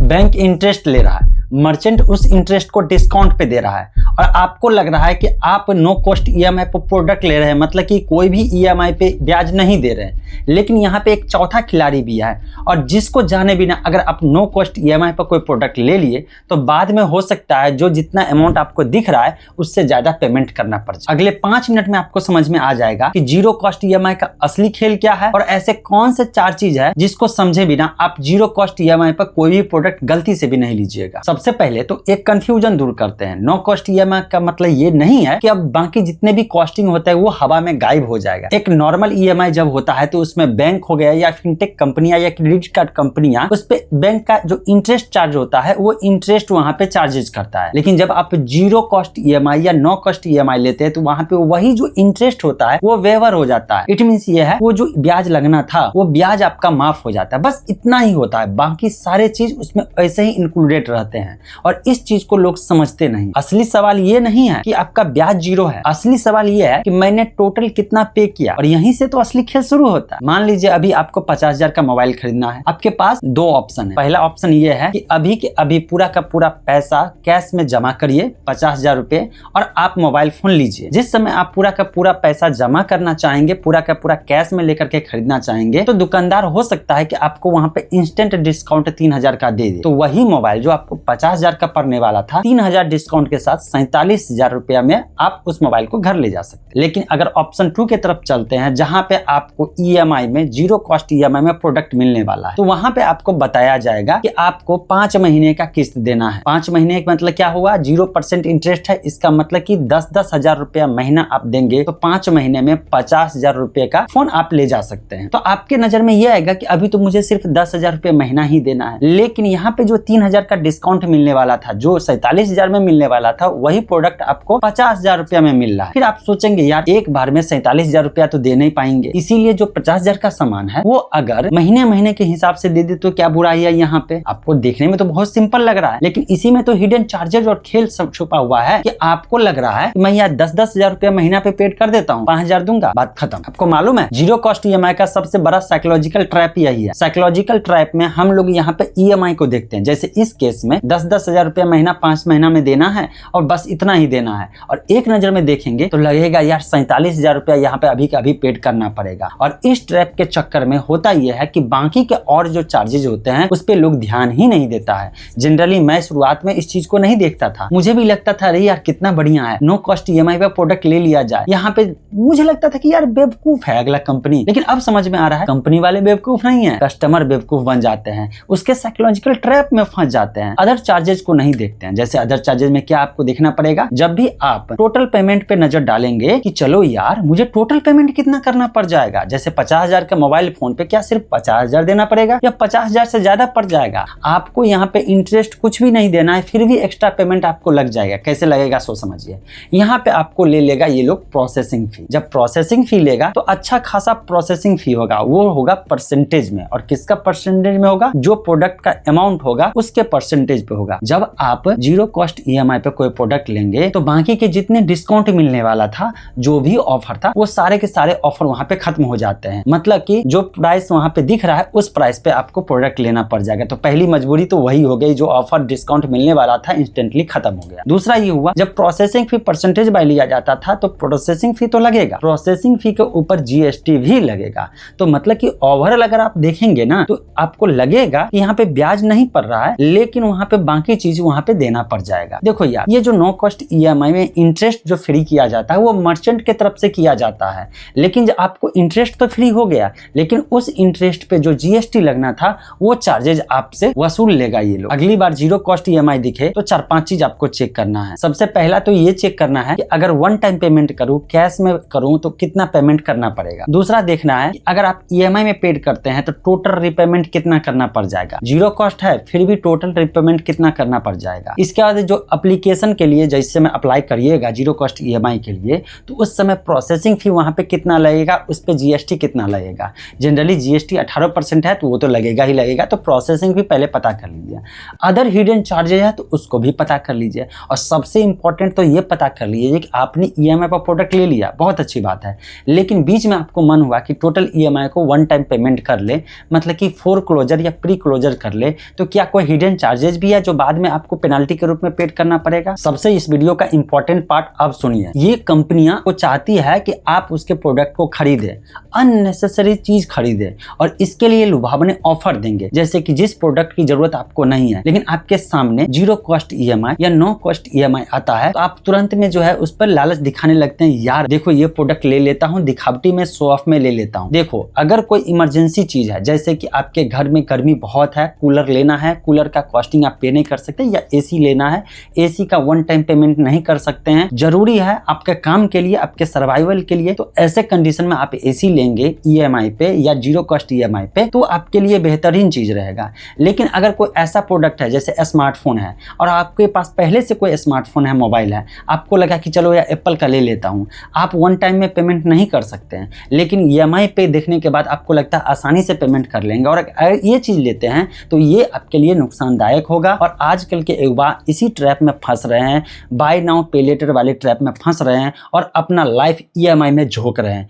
Bank interest ले रहा है, मर्चेंट उस इंटरेस्ट को डिस्काउंट पे दे रहा है और आपको लग रहा है कि आप नो कॉस्ट ईएमआई पर प्रोडक्ट ले रहे हैं, मतलब कि कोई भी ईएमआई पे ब्याज नहीं दे रहे हैं। लेकिन यहाँ पे एक चौथा खिलाड़ी भी है और जिसको जाने बिना अगर आप नो कॉस्ट ईएमआई पर कोई प्रोडक्ट ले लिए तो बाद में हो सकता है जो जितना अमाउंट आपको दिख रहा है उससे ज्यादा पेमेंट करना पड़ जाए। अगले 5 मिनट में आपको समझ में आ जाएगा कि जीरो कॉस्ट ईएमआई का असली खेल क्या है और ऐसे कौन से 4 चीज है जिसको समझे बिना आप जीरो कॉस्ट ईएमआई पर कोई भी प्रोडक्ट गलती से भी नहीं लीजिएगा। सबसे पहले तो एक कंफ्यूजन दूर करते हैं। नो कॉस्ट ईएमआई का मतलब ये नहीं है कि अब बाकी जितने भी कॉस्टिंग होता है वो हवा में गायब हो जाएगा। एक नॉर्मल ईएमआई जब होता है तो उसमें बैंक हो गया या फिनटेक कंपनियां या क्रेडिट कार्ड कंपनियां उस पे बैंक का जो इंटरेस्ट चार्ज होता है वो इंटरेस्ट वहां पे चार्जेस करता है। लेकिन जब आप जीरो कॉस्ट ईएमआई या नो कॉस्ट ईएमआई लेते हैं तो वहां पे वही जो इंटरेस्ट होता है वो वेवर हो जाता है। इट मींस ये है वो जो ब्याज लगना था वो ब्याज आपका माफ हो जाता है, बस इतना ही होता है। बाकी सारे चीज उसमें ऐसे ही इंक्लूडेड रहते हैं और इस चीज को लोग समझते नहीं। असली सवाल ये नहीं है कि आपका ब्याज जीरो है, असली सवाल ये है कि मैंने टोटल कितना पे किया और यहीं से तो असली खेल शुरू होता है। मान लीजिए अभी आपको 50,000 का मोबाइल खरीदना है, आपके पास 2 ऑप्शन है। पहला ऑप्शन ये है कि अभी के अभी पूरा का पूरा पैसा कैश में जमा करिए 50,000 रुपए और आप मोबाइल फोन लीजिए। जिस समय आप पूरा का पूरा पैसा जमा करना चाहेंगे, पूरा का पूरा कैश में लेकर के खरीदना चाहेंगे तो दुकानदार हो सकता है कि आपको वहां पे इंस्टेंट डिस्काउंट 3,000 का दे दे। तो वही मोबाइल जो आपको 50,000 का पड़ने वाला था 3,000 डिस्काउंट के साथ 47,000 रुपया में आप उस मोबाइल को घर ले जा सकते। लेकिन अगर ऑप्शन 2 की तरफ चलते हैं जहां पे आपको ईएमआई में जीरो कॉस्ट ईएमआई में प्रोडक्ट मिलने वाला है तो वहां पे आपको बताया जाएगा कि आपको 5 महीने का किस्त देना है। 5 महीने का मतलब क्या हुआ, 0% इंटरेस्ट है, इसका मतलब कि 10-10 हजार रुपया महीना आप देंगे तो 5 महीने में 50,000 रुपए का फोन आप ले जा सकते हैं। तो आपके नजर में यह आएगा कि अभी तो मुझे सिर्फ 10,000 रुपए महीना ही देना है, लेकिन यहाँ पे जो 3,000 का डिस्काउंट मिलने वाला था, जो 47,000 में मिलने वाला था, वही प्रोडक्ट आपको 50,000 रुपया में मिल रहा है। फिर आप सोचेंगे यार एक बार में 47,000 रुपया तो दे नहीं पाएंगे, इसीलिए जो 50,000 का सामान है वो अगर महीने महीने के हिसाब से दे दे तो क्या बुराई है। यहाँ पे आपको देखने में तो बहुत सिंपल लग रहा है, लेकिन इसी में तो हिडन चार्जेस और खेल सब छुपा हुआ है कि आपको लग रहा है कि मैं यार 10-10 हजार रुपया महीना पे पेड कर देता हूँ, 5,000 दूंगा, बात खत्म। आपको मालूम है जीरो कॉस्ट ईएमआई का सबसे बड़ा साइकोलॉजिकल ट्रैप यही है। साइकोलॉजिकल ट्रैप में हम लोग यहाँ पे ईएमआई को देखते हैं, जैसे इस केस में 10-10 हजार रुपया महीना 5 महीना में देना है और बस इतना ही देना है, और एक नजर में देखेंगे तो लगेगा यार 47,000 रुपया यहाँ पे अभी का अभी पेड करना पड़ेगा। और इस ट्रैप के चक्कर में होता यह है कि बाकी के और जो चार्जेज होते हैं उस पे लोग ध्यान ही नहीं देता है। जनरली मैं शुरुआत में इस चीज को नहीं देखता था, मुझे भी लगता था अरे यार कितना बढ़िया है, नो कॉस्ट ईएमआई पे प्रोडक्ट ले लिया जाए। यहाँ पे मुझे लगता था कि यार बेवकूफ है अगला कंपनी, लेकिन अब समझ में आ रहा है कंपनी वाले बेवकूफ नहीं है, कस्टमर बेवकूफ बन जाते हैं, उसके साइकोलॉजिकल ट्रैप में फंस जाते हैं, अदर चार्जेस को नहीं देखते हैं। जैसे अदर चार्जेस में क्या आपको देखना पड़ेगा, जब भी आप टोटल पेमेंट पे नजर डालेंगे कि चलो यार मुझे टोटल पेमेंट कितना करना पड़ जाएगा, जैसे 50,000 का मोबाइल फोन पे क्या सिर्फ 50,000 देना पड़ेगा या 50,000 से ज्यादा पड़ जाएगा। आपको यहाँ पे इंटरेस्ट कुछ भी नहीं देना है, फिर भी एक्स्ट्रा पेमेंट आपको लग जाएगा। कैसे लगेगा सो समझिए, यहाँ पे आपको ले लेगा ये लोग प्रोसेसिंग फी। जब प्रोसेसिंग फी लेगा तो अच्छा खासा प्रोसेसिंग फी होगा, वो होगा परसेंटेज में। और किसका परसेंटेज में होगा, जो प्रोडक्ट का अमाउंट होगा उसके परसेंटेज पे होगा। जब आप जीरो कॉस्ट ईएमआई पे कोई प्रोडक्ट लेंगे तो बाकी के जितने डिस्काउंट मिलने वाला था, जो भी ऑफर था, वो सारे के सारे ऑफर वहां पे खत्म हो जाते हैं। मतलब कि जो प्राइस वहां पे दिख रहा है उस प्राइस पे आपको प्रोडक्ट लेना पड़ जाएगा। तो पहली मजबूरी तो वही हो गई, जो ऑफर डिस्काउंट मिलने वाला था इंस्टेंटली खत्म हो गया। दूसरा ये हुआ, जब प्रोसेसिंग फी परसेंटेज बाय लिया जाता था तो प्रोसेसिंग फी तो लगेगा, प्रोसेसिंग फी के ऊपर जीएसटी भी लगेगा। तो मतलब कि ओवरऑल अगर आप देखेंगे ना तो आपको लगेगा कि यहाँ पे ब्याज नहीं पड़ रहा है, लेकिन वहां पे बाकी चीज वहां पे देना पड़ जाएगा। देखो यार, ये जो नो कॉस्ट ईएमआई में इंटरेस्ट जो फ्री किया जाता है वो मर्चेंट के तरफ से किया जाता है, लेकिन जब आपको इंटरेस्ट तो फ्री हो गया, लेकिन उस इंटरेस्ट पे जो जीएसटी लगना था वो चार्जेज आपसे वसूल लेगा ये लोग। अगली बार जीरो कॉस्ट ईएमआई दिखे तो 4-5 चीज आपको चेक करना है। सबसे पहला तो ये चेक करना है कि अगर वन टाइम पेमेंट करूं, कैश में करूं तो कितना पेमेंट करना पड़ेगा। दूसरा देखना है कि अगर आप ईएमआई में पेड करते हैं तो टोटल रिपेमेंट कितना करना पड़ जाएगा। जीरो कॉस्ट है फिर भी टोटल रिपेमेंट कितना करना पड़ जाएगा। इसके बाद जो एप्लीकेशन के लिए जैसे में अप्लाई करिएगा जीरो कॉस्ट ईएमआई के लिए, तो उस समय प्रोसेसिंग फी वहाँ पे कितना लगेगा, उस पर जीएसटी कितना लगेगा। जनरली जीएसटी 18% है तो वो तो लगेगा ही लगेगा, तो प्रोसेसिंग भी पहले पता कर लीजिए। अदर हिडन चार्जेज है तो उसको भी पता कर लीजिए। और सबसे इंपॉर्टेंट तो ये पता कर लीजिए कि आपने ईएमआई पर प्रोडक्ट ले लिया, बहुत अच्छी बात है, लेकिन बीच में आपको मन हुआ कि टोटल ईएमआई को वन टाइम पेमेंट कर ले, मतलब कि फोर क्लोजर या प्री क्लोजर कर ले, तो क्या कोई हिडन चार्जेस भी है जो बाद में आपको पेनाल्टी के रूप में पेड करना पड़ेगा। सबसे इस वीडियो का इंपॉर्टेंट पार्ट अब सुनिए। ये कंपनियां को चाहती है कि आप उसके प्रोडक्ट को खरीदे, अननेसेसरी चीज खरीदे, और इसके लिए लुभावने ऑफर देंगे, जैसे कि जिस प्रोडक्ट की जरूरत आपको नहीं है लेकिन आपके सामने जीरो कॉस्ट ईएमआई या नो कॉस्ट ईएमआई आता है, तो आप तुरंत में जो है उस पर लालच दिखाने लगते हैं, यार देखो ये प्रोडक्ट ले लेता हूँ, दिखावटी में शो ऑफ में ले लेता हूँ। देखो अगर कोई इमरजेंसी चीज है, जैसे कि आपके घर में गर्मी बहुत है, कूलर लेना है, कूलर का कॉस्टिंग आप पे नहीं कर सकते, या एसी लेना है, एसी का वन टाइम पेमेंट नहीं कर सकते हैं, जरूरी है आपके काम के लिए, आपके सर्वाइवल के लिए, तो ऐसे कंडीशन में आप एसी लेंगे ईएमआई पे या जीरो कॉस्ट ईएमआई पे, तो आपके लिए बेहतरीन चीज रहेगा। लेकिन अगर कोई ऐसा प्रोडक्ट है जैसे स्मार्टफोन है और आपके पास पहले से कोई स्मार्टफोन है, मोबाइल है, आपको लगा कि चलो यार एप्पल का ले लेता हूं, आप वन टाइम में पेमेंट नहीं कर सकते हैं, लेकिन ईएमआई पे देखने के बाद आपको लगता है आसानी से पेमेंट कर लेंगे, और अगर ये चीज लेते हैं तो ये आपके लिए नुकसानदायक होगा। और आजकल के युवा इसी ट्रैप में फंस रहे हैं, बाय नाउ पे लेटर वाले ट्रैप में फंस रहे हैं और अपना लाइफ ईएमआई में झोंक रहे हैं।